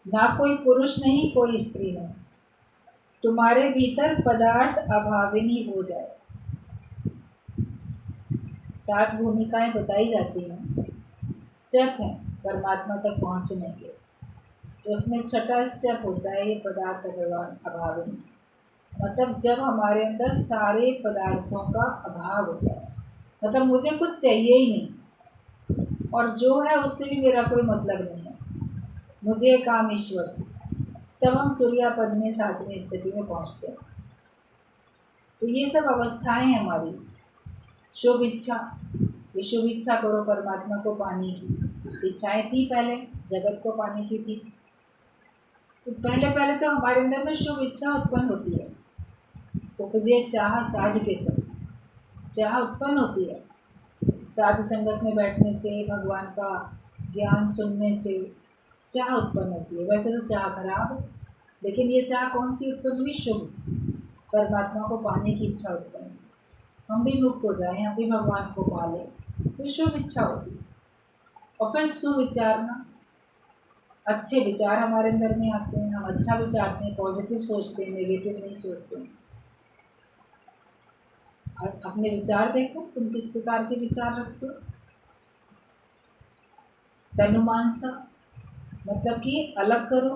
ना कोई पुरुष नहीं, कोई स्त्री नहीं, तुम्हारे भीतर पदार्थ अभाविनी हो जाए। 7 भूमिकाएं बताई जाती हैं, स्टेप हैं परमात्मा तक पहुंचने के। तो उसमें छठा स्टेप होता है ये पदार्थ अभाविनी, मतलब जब हमारे अंदर सारे पदार्थों का अभाव हो जाए, मतलब मुझे कुछ चाहिए ही नहीं और जो है उससे भी मेरा कोई मतलब नहीं है, मुझे काम ईश्वर से, तब हम तुर्या पद में 7वीं स्थिति में पहुंचते हैं। तो ये सब अवस्थाएं हमारी शुभ इच्छा, ये शुभ इच्छा करो परमात्मा को पाने की। इच्छाएं थी पहले, जगत को पाने की थी, तो पहले तो हमारे अंदर में शुभ इच्छा उत्पन्न होती है। उपजे चाह साध के सब, चाह उत्पन्न होती है साध संगत में बैठने से, भगवान का ज्ञान सुनने से चाह उत्पन्न होती है। वैसे तो चाह खराब है, लेकिन ये चाह कौन सी उत्पन्न हुई? शुभ, परमात्मा को पाने की इच्छा उत्पन्न हुई, हम भी मुक्त हो जाएं, हम भी भगवान को पा लें, तो शुभ इच्छा होती है। और फिर सुविचारना, अच्छे विचार हमारे अंदर में आते हैं, हम अच्छा विचारते हैं, पॉजिटिव सोचते हैं, नेगेटिव नहीं सोचते हैं। और अपने विचार देखो, तुम किस प्रकार के विचार रखते हो। तनुमानसा, मतलब कि अलग करो,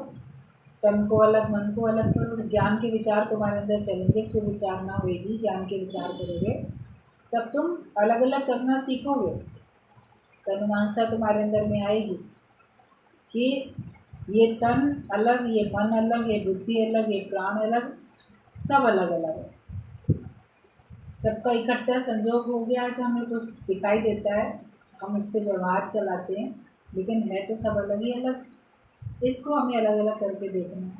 तन को अलग, मन को अलग करो। जब ज्ञान के विचार तुम्हारे अंदर चलेंगे, सुविचारना होगी, ज्ञान के विचार करोगे, तब तुम अलग अलग करना सीखोगे। तनुमानसा तुम्हारे अंदर में आएगी कि ये तन अलग, ये मन अलग, ये बुद्धि अलग, ये प्राण अलग, सब अलग अलग है। सबका इकट्ठा संजोग हो गया है तो हमें कुछ दिखाई देता है, हम इससे व्यवहार चलाते हैं, लेकिन है तो सब अलग ही अलग। इसको हमें अलग अलग करके देखना है।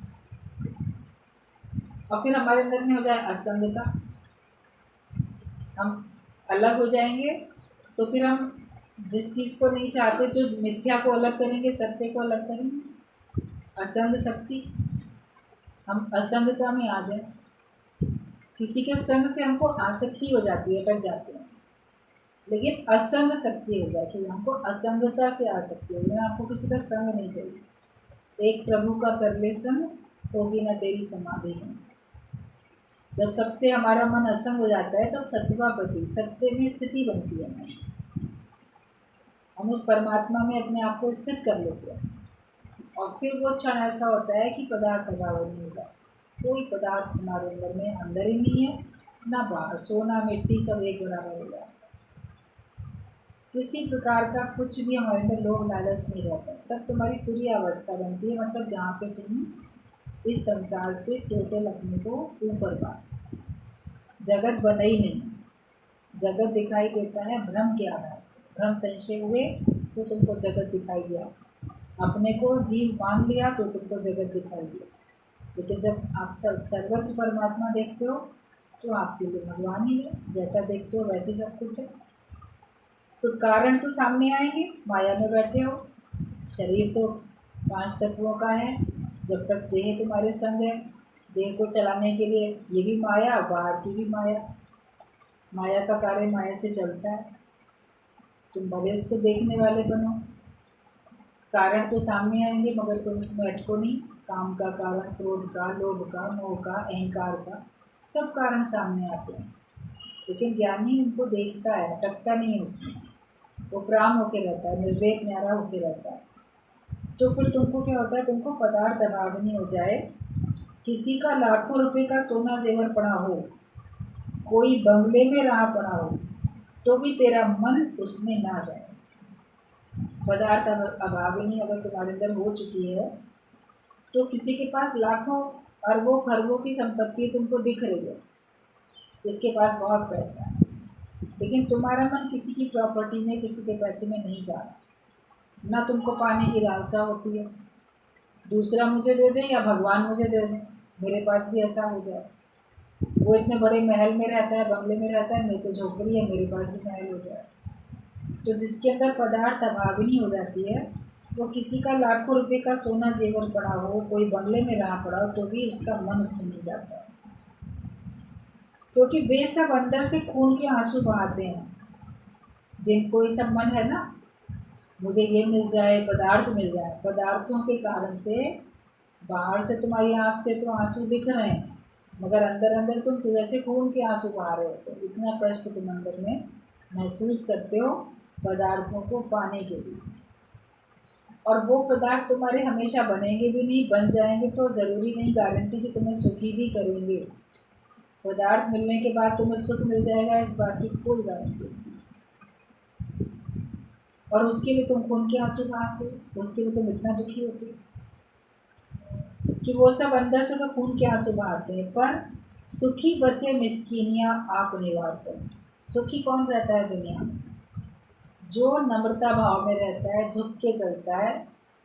और फिर हमारे अंदर में हो जाए असंगता, हम अलग हो जाएंगे तो फिर हम जिस चीज़ को नहीं चाहते, जो मिथ्या को अलग करेंगे, सत्य को अलग करेंगे। असंग शक्ति, हम असंगता में आ जाए, किसी के संग से हमको आसक्ति हो जाती है, अटक जाते हैं, लेकिन असंग शक्ति हो जाए कि हमको असंगता से आसक्ति हो जाए, आपको किसी का संग नहीं चाहिए। एक प्रभु का कर ले संग, होगी ना तेरी समाधि में। जब सबसे हमारा मन असंग हो जाता है तब सत्वापति, सत्य में स्थिति बनती है हमारी, हम उस परमात्मा में अपने आप को स्थित कर लेते हैं। और फिर वो क्षण ऐसा होता है कि पदार्थ अभाव नहीं हो जाता, कोई पदार्थ हमारे अंदर में अंदर ही नहीं है ना बाहर, सोना मिट्टी सब एक बराबर हो जाए, किसी प्रकार का कुछ भी हमारे अंदर लोभ लालच नहीं रहता। तब तुम्हारी तुरीय अवस्था बनती है, मतलब जहाँ पे तुम इस संसार से टोटल अपने को ऊपर पाते, जगत बना ही नहीं। जगत दिखाई देता है भ्रम के आधार से, भ्रम संशय हुए तो तुमको जगत दिखाई दिया, अपने को जीव मान लिया तो तुमको जगत दिखाई दिया। लेकिन जब आप सर्वत्र परमात्मा देखते हो तो आपके लिए भगवान ही है, जैसा देखते हो वैसे सब कुछ है। तो कारण तो सामने आएंगे, माया में बैठे हो, शरीर तो 5 तत्वों का है, जब तक देह तुम्हारे संग है, देह को चलाने के लिए ये भी माया, बाहर की भी माया, माया का कार्य माया से चलता है। तुम भले इसको देखने वाले बनो, कारण तो सामने आएंगे मगर तुम इसमें अटको नहीं। काम का कारण, क्रोध का, लोभ का, मोह का, अहंकार का, सब कारण सामने आते हैं, लेकिन ज्ञानी उनको देखता है, अटकता नहीं है उसमें, वो प्राम होके रहता है, निर्वेक न्यारा होके रहता है। तो फिर तुमको क्या होता है, तुमको पदार्थ अभावनी हो जाए, किसी का लाखों रुपए का सोना जेवर पड़ा हो, कोई बंगले में रहा पड़ा हो, तो भी तेरा मन उसमें ना जाए। पदार्थ अभावनी अगर तुम्हारे अंदर हो चुकी है, तो किसी के पास लाखों अरबों खरबों की संपत्ति तुमको दिख रही है, इसके पास बहुत पैसा है, लेकिन तुम्हारा मन किसी की प्रॉपर्टी में, किसी के पैसे में नहीं जा रहा, ना तुमको पाने की लालसा होती है, दूसरा मुझे दे दे या भगवान मुझे दे दे, मेरे पास भी ऐसा हो जाए। वो इतने बड़े महल में रहता है, बंगले में रहता है, मेरी तो झोपड़ी है, मेरे पास भी महल हो जाए। तो जिसके अंदर पदार्थ अभावनी हो जाती है, वो किसी का लाखों रुपए का सोना जेवर पड़ा हो, कोई बंगले में रहा पड़ा हो, तो भी उसका मन उसमें नहीं जाता, क्योंकि वे सब अंदर से खून के आंसू बहाते हैं। जिनको ये सब मन है ना, मुझे ये मिल जाए, पदार्थ मिल जाए, पदार्थों के कारण से बाहर से तुम्हारी आँख से तो आंसू दिख रहे हैं, मगर अंदर अंदर तुम वैसे खून के आंसू बहा रहे हो, तो इतना कष्ट तुम अंदर में महसूस करते हो पदार्थों को पाने के लिए। और वो पदार्थ तुम्हारे हमेशा बनेंगे भी नहीं, बन जाएंगे तो ज़रूरी नहीं, गारंटी कि तुम्हें सुखी भी करेंगे। पदार्थ मिलने के बाद तुम्हें सुख मिल जाएगा, इस बात की कोई गारंटी नहीं। और उसके लिए तुम खून के आंसू बहाते हो, उसके लिए तुम इतना दुखी होते हो कि वो सब अंदर से तो खून के आंसू बहाते हैं। पर सुखी बसे मिस्कीनियाँ आप निवारते हैं। सुखी कौन रहता है दुनिया में? जो नम्रता भाव में रहता है, झुक के चलता है,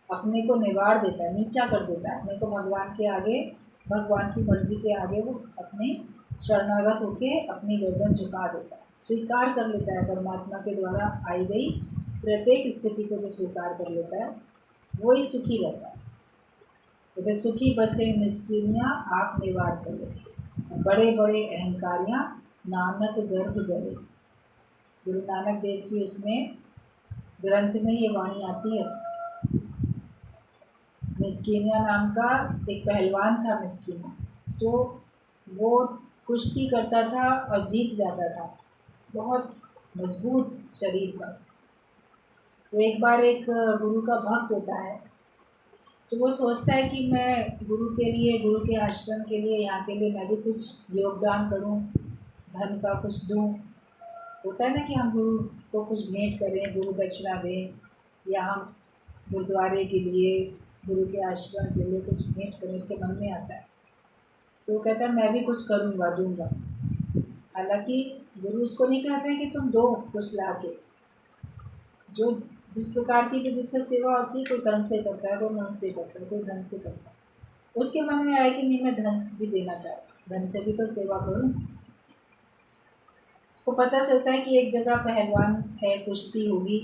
अपने को निवार देता है, नीचा कर देता है अपने को, भगवान के आगे, भगवान की मर्जी के आगे वो अपने शरणागत होके अपनी गर्दन झुका देता है, स्वीकार कर लेता है परमात्मा के द्वारा आई गई प्रत्येक स्थिति को। जो स्वीकार कर लेता है वही सुखी रहता है। तो सुखी बसे मिस्किनियाँ आप निवार करे, बड़े बड़े अहंकारियाँ नानक गर्भ गले। गुरु नानक देव की उसमें ग्रंथ में ये वाणी आती है। मिस्कीनिया नाम का एक पहलवान था, मिस्कीना, तो वो कुश्ती करता था और जीत जाता था, बहुत मजबूत शरीर का। तो एक बार एक गुरु का भक्त होता है, तो वो सोचता है कि मैं गुरु के लिए, गुरु के आश्रम के लिए, यहाँ के लिए मैं भी कुछ योगदान करूँ, धन का कुछ दूँ। होता है ना कि हम गुरु को कुछ भेंट करें, गुरु दक्षिणा दें, या हम गुरुद्वारे के लिए, गुरु के आश्रम के लिए कुछ भेंट करें, उसके मन में आता है। तो वो कहता है मैं भी कुछ करूँगा, दूँगा। हालांकि गुरु उसको नहीं कहते कि तुम दो कुछ ला के, जो जिस प्रकार की भी जिससे सेवा होती है, कोई तन से करता है, कोई मन से करता है, कोई धन से करता है। उसके मन में आए कि नहीं मैं धन से भी देना चाहता, धन से भी तो सेवा करूँ। उसको पता चलता है कि एक जगह पहलवान है, कुश्ती होगी,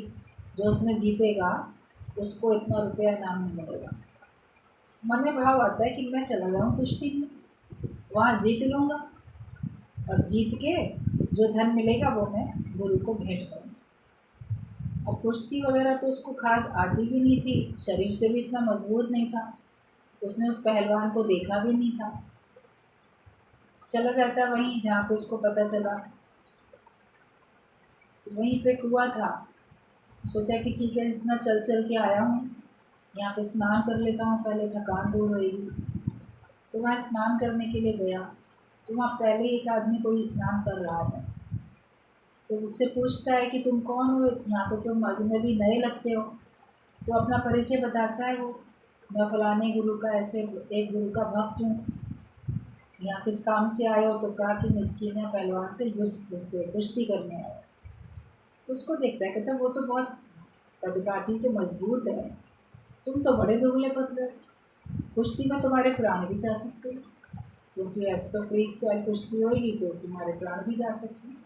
जो उसमें जीतेगा उसको इतना रुपया इनाम नहीं मिलेगा। मन में भाव आता है कि मैं चला जाऊँ कुश्ती में, वहाँ जीत लूँगा, और जीत के जो धन मिलेगा वो मैं गुरु को भेंट करूँगा। और कुश्ती वगैरह तो उसको खास आती भी नहीं थी, शरीर से भी इतना मजबूत नहीं था, उसने उस पहलवान को देखा भी नहीं था। चला जाता वहीं जहाँ पे उसको पता चला, तो वहीं पे कुआं था। सोचा कि ठीक है, इतना चल चल के आया हूँ, यहाँ पे स्नान कर लेता हूँ, पहले थकान दूर होएगी। तो वहाँ स्नान करने के लिए गया, तो वहाँ पहले एक आदमी कोई स्नान कर रहा था। तो उससे पूछता है कि तुम कौन हो, यहाँ तो तुम अजनबी नए लगते हो। तो अपना परिचय बताता है वो, मैं फलाने गुरु का, ऐसे एक गुरु का भक्त हूँ, यहाँ किस काम से आए हो? तो कहा कि मिस्कीन है, पहलवान से युद्ध, उससे कुश्ती करने आए। तो उसको देखता है, कहता वो तो बहुत कदकाठी से मजबूत है, तुम तो बड़े दुबले पतले। कुश्ती में तुम्हारे प्राण भी जा सकते हैं, क्योंकि ऐसे तो फ्री स्टाइल कुश्ती होगी तो तुम्हारे प्राण भी जा सकते हैं।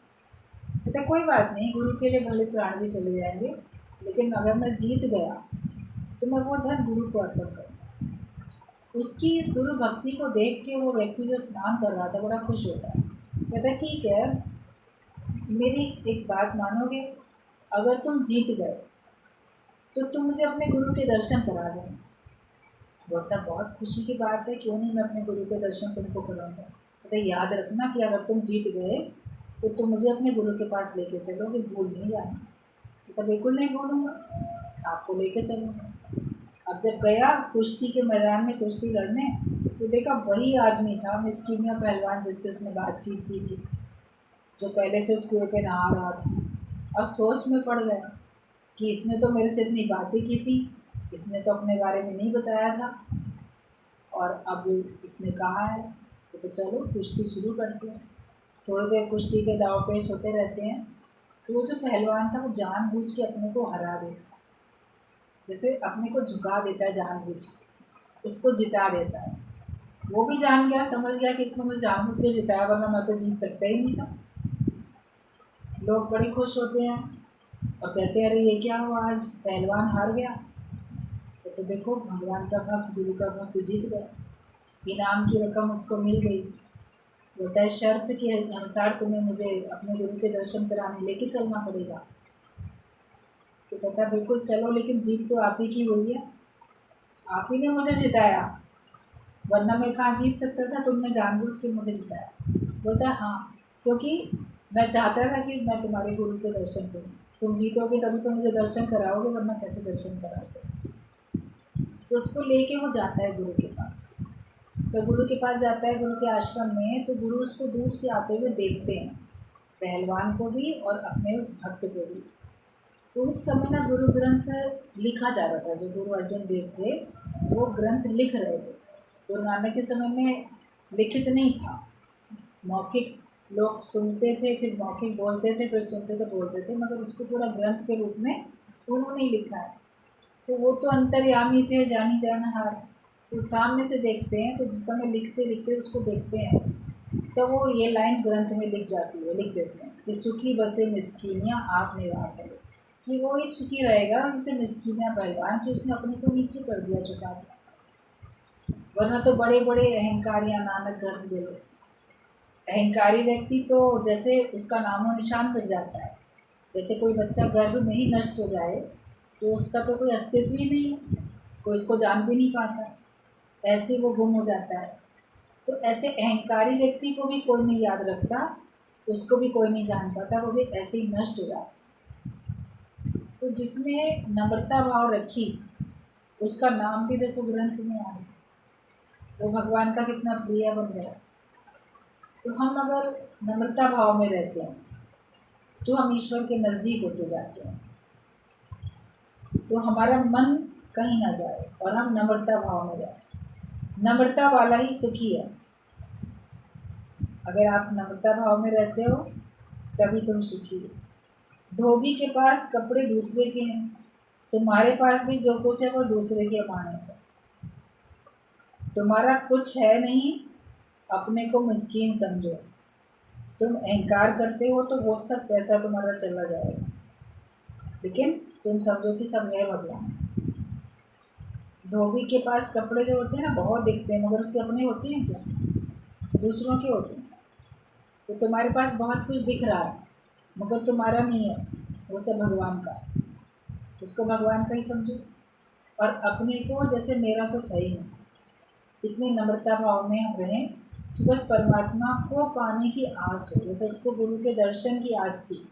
कहते कोई बात नहीं, गुरु के लिए भले प्राण भी चले जाएंगे, लेकिन अगर मैं जीत गया तो मैं वो धन गुरु को अर्पण करूँगा। उसकी इस गुरु भक्ति को देख के वो व्यक्ति जो स्नान कर रहा था बड़ा खुश होता है। कहता ठीक है, मेरी एक बात मानोगे, अगर तुम जीत गए तो तुम मुझे अपने गुरु के दर्शन करा देना। बोलता बहुत खुशी की बात है, क्यों नहीं, मैं अपने गुरु के दर्शन तुमको कराऊंगा। कहते याद रखना कि अगर तुम जीत गए तो तुम मुझे अपने गुरु के पास लेके चलोगे, भूल नहीं जाना। कहता बिल्कुल नहीं भूलूंगा, आपको लेके चलूँगा। अब जब गया कुश्ती के मैदान में कुश्ती लड़ने, तो देखा वही आदमी था मिस्कीनिया पहलवान जिससे उसने बातचीत की थी, जो पहले से उस कुएं पे नहा रहा था। अब सोच में पड़ गया कि इसने तो मेरे से इतनी बातें की थी, इसने तो अपने बारे में नहीं बताया था, और अब इसने कहा है तो चलो कुश्ती शुरू करते हैं। थोड़ी देर कुश्ती के दाव पेश होते रहते हैं। तो वो जो पहलवान था वो जानबूझ के अपने को हरा देता, जैसे अपने को झुका देता है जानबूझ के, उसको जिता देता है। वो भी जान गया, समझ गया कि इसने मुझे जानबूझ के जिताया, वरना मैं तो जीत सकता ही नहीं था। लोग बड़े खुश होते हैं और कहते हैं अरे ये क्या हुआ, आज पहलवान हार गया। तो देखो भगवान का भक्त, गुरु का भक्त जीत गया, इनाम की रकम उसको मिल गई। बोलता है शर्त के अनुसार तुम्हें मुझे अपने गुरु के दर्शन कराने लेके चलना पड़ेगा। तो कहता है बिल्कुल चलो, लेकिन जीत तो आप ही की हुई है, आप ही ने मुझे जिताया, वरना मैं कहाँ जीत सकता था, तुमने जानबूझ के मुझे जिताया। बोलता है हाँ, क्योंकि मैं चाहता था कि मैं तुम्हारे गुरु के दर्शन करूँ, तुम जीतोगे तभी तो मुझे दर्शन कराओगे, वरना कैसे दर्शन कराओगे। तो उसको लेके वो जाता है गुरु के पास। तो गुरु के पास जाता है, गुरु के आश्रम में, तो गुरु उसको दूर से आते हुए देखते हैं, पहलवान को भी और अपने उस भक्त को भी। तो उस समय ना गुरु ग्रंथ लिखा जा रहा था, जो गुरु अर्जन देव थे वो ग्रंथ लिख रहे थे। गुरु नानक के समय में लिखित नहीं था, मौखिक लोग सुनते थे, फिर मौखिक बोलते थे, फिर सुनते थे बोलते थे, मगर उसको पूरा ग्रंथ के रूप में उन्होंने लिखा है। तो वो तो अंतर्यामी थे, जानी जानहार, तो सामने से देखते हैं, तो जिस समय लिखते लिखते उसको देखते हैं तो वो ये लाइन ग्रंथ में लिख जाती है, लिख देते हैं कि सुखी बसे मिस्कीनियाँ आप निवार करे, कि वो ही सुखी रहेगा जिसे मिस्कीनियाँ पहलवान कि उसने अपने को नीचे कर दिया, चुका दिया। वरना तो बड़े बड़े अहंकारी या नानक गर्भ दे लो, अहंकारी व्यक्ति तो जैसे उसका नामो निशान मिट जाता है। जैसे कोई बच्चा गर्भ में ही नष्ट हो जाए तो उसका तो कोई अस्तित्व ही नहीं है, कोई उसको जान भी नहीं पाता, ऐसे वो गुम हो जाता है। तो ऐसे अहंकारी व्यक्ति को भी कोई नहीं याद रखता, उसको भी कोई नहीं जान पाता, वो भी ऐसे ही नष्ट हो जाता। तो जिसने नम्रता भाव रखी उसका नाम भी देखो ग्रंथ में आ गया, वो भगवान का कितना प्रिय बन गया। तो हम अगर नम्रता भाव में रहते हैं तो हम ईश्वर के नज़दीक होते जाते हैं, तो हमारा मन कहीं ना जाए और हम नम्रता भाव में रहें। नम्रता वाला ही सुखी है। अगर आप नम्रता भाव में रहते हो तभी तुम सुखी हो। धोबी के पास कपड़े दूसरे के हैं, तुम्हारे पास भी जो कुछ है वो दूसरे के अमानत है। तुम्हारा कुछ है नहीं, अपने को मिस्कीन समझो। तुम अहंकार करते हो तो वो सब पैसा तुम्हारा चला जाएगा, लेकिन तुम समझो कि सब है भगवान। धोबी के पास कपड़े जो होते हैं ना बहुत दिखते हैं, मगर उसके अपने होते हैं क्या? दूसरों के होते हैं। तो तुम्हारे पास बहुत कुछ दिख रहा है मगर तुम्हारा नहीं है, वो सब भगवान का, उसको भगवान का ही समझो। और अपने को जैसे मेरा कुछ है ही नहीं, इतने नम्रता भाव में हम रहें कि बस परमात्मा को पाने की आस हो। जैसे उसको गुरु के दर्शन की आस थी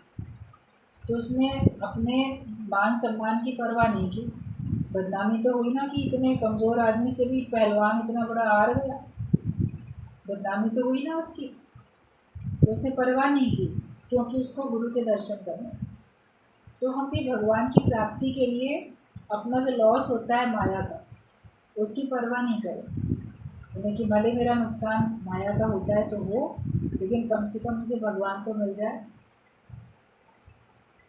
तो उसने अपने मान सम्मान की परवाह नहीं की। बदनामी तो हुई ना कि इतने कमज़ोर आदमी से भी पहलवान इतना बड़ा हार गया, बदनामी तो हुई ना उसकी, तो उसने परवाह नहीं की, क्योंकि उसको गुरु के दर्शन करने। तो हम भी भगवान की प्राप्ति के लिए अपना जो लॉस होता है माया का, उसकी परवाह नहीं करें। यानी कि भले मेरा नुकसान माया का होता है तो वो, लेकिन कम से कम मुझे भगवान तो मिल जाए।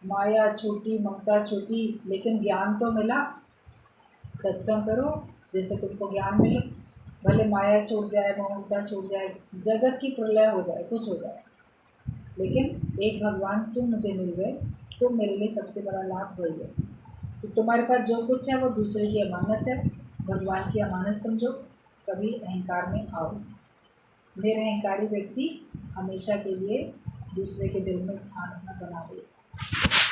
माया छूटी, ममता छूटी, लेकिन ज्ञान तो मिला। सत्संग करो जैसे तुमको ज्ञान मिले, भले माया छूट जाए, ममता छूट जाए, जगत की प्रलय हो जाए, कुछ हो जाए, लेकिन एक भगवान तुम मुझे मिल गए, तो मेरे लिए सबसे बड़ा लाभ वही है। तो तुम्हारे पास जो कुछ है वो दूसरे की अमानत है, भगवान की अमानत समझो, कभी अहंकार में आओ। निरअहंकारी व्यक्ति हमेशा के लिए दूसरे के दिल में स्थान अपना बना देगा।